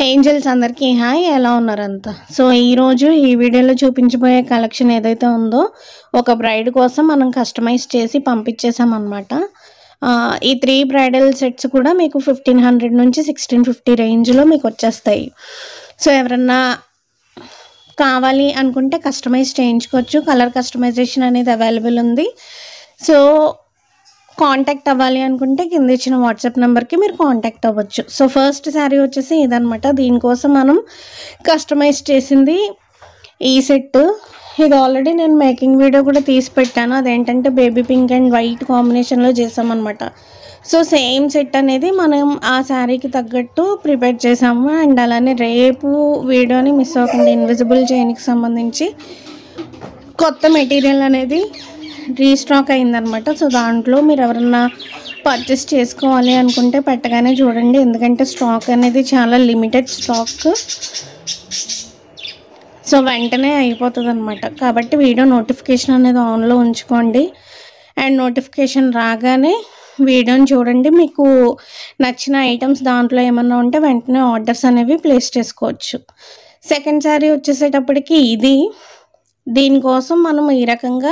Angels అందరికీ hi, ఎలా ఉన్నారంతా? So ఈరోజు ఈ వీడియోలో చూపించబోయే కలెక్షన్ ఏదైతే ఉందో ఒక బ్రైడ్ కోసం మనం కస్టమైజ్ చేసి పంపించేసామన్నమాట. ఈ 3 బ్రైడల్ సెట్స్ కూడా మీకు 1500 నుంచి 1650 రేంజ్లో మీకు వచ్చేస్తాయి. సో ఎవరన్నా కావాలి అనుకుంటే కస్టమైజ్ చేయించుకోవచ్చు. కలర్ కస్టమైజేషన్ అనేది అవైలబుల్ ఉంది. సో కాంటాక్ట్ అవ్వాలి అనుకుంటే కింద ఇచ్చిన వాట్సాప్ నెంబర్కి మీరు కాంటాక్ట్ అవ్వచ్చు. సో ఫస్ట్ శారీ వచ్చేసి ఇదనమాట. దీనికోసం మనం కస్టమైజ్ చేసింది ఈ సెట్. ఇది ఆల్రెడీ నేను మేకింగ్ వీడియో కూడా తీసి పెట్టాను. అదేంటంటే బేబీ పింక్ అండ్ వైట్ కాంబినేషన్లో చేసామన్నమాట. సో సేమ్ సెట్ అనేది మనం ఆ శారీకి తగ్గట్టు ప్రిపేర్ చేసాము. అండ్ అలానే రేపు వీడియోని మిస్ అవ్వకుండా ఇన్విజిబుల్ చైన్కి సంబంధించి కొత్త మెటీరియల్ అనేది రీస్టాక్ అయిందనమాట. సో దాంట్లో మీరు ఎవరన్నా పర్చేస్ చేసుకోవాలి అనుకుంటే పెట్టగానే చూడండి, ఎందుకంటే స్టాక్ అనేది చాలా లిమిటెడ్ స్టాక్. సో వెంటనే అయిపోతుంది అనమాట. కాబట్టి వీడియో నోటిఫికేషన్ అనేది ఆన్లో ఉంచుకోండి. అండ్ నోటిఫికేషన్ రాగానే వీడియోని చూడండి. మీకు నచ్చిన ఐటమ్స్ దాంట్లో ఏమన్నా ఉంటే వెంటనే ఆర్డర్స్ అనేవి ప్లేస్ చేసుకోవచ్చు. సెకండ్ శారీ వచ్చేసేటప్పటికి ఇది. దీనికోసం మనం ఈ రకంగా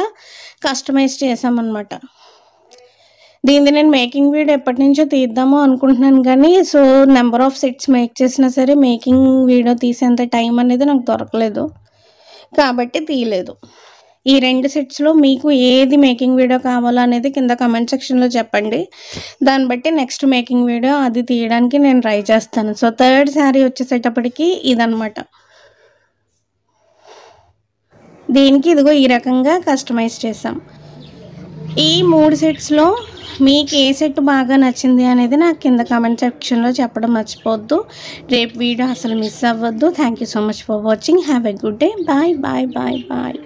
కస్టమైజ్ చేసామన్నమాట. దీన్ని నేను మేకింగ్ వీడియో ఎప్పటి నుంచో తీద్దాము అనుకుంటున్నాను, కానీ so number of sets make చేసినా సరే మేకింగ్ వీడియో తీసేంత టైం అనేది నాకు దొరకలేదు, కాబట్టి తీయలేదు. ఈ 2 సెట్స్లో మీకు ఏది మేకింగ్ వీడియో కావాలో అనేది కింద కమెంట్ సెక్షన్లో చెప్పండి. దాన్ని బట్టి నెక్స్ట్ మేకింగ్ వీడియో అది తీయడానికి నేను ట్రై చేస్తాను. సో థర్డ్ శారీ వచ్చేసేటప్పటికి ఇదనమాట. దీనికి ఇదిగో ఈ రకంగా కస్టమైజ్ చేసాం. ఈ 3 సెట్స్లో మీకు ఏ సెట్ బాగా నచ్చింది అనేది నాకు కింద కామెంట్ సెక్షన్లో చెప్పడం మర్చిపోవద్దు. రేపు వీడియో అసలు మిస్ అవ్వద్దు. Thank you so much for watching. Have a good day. Bye bye bye bye.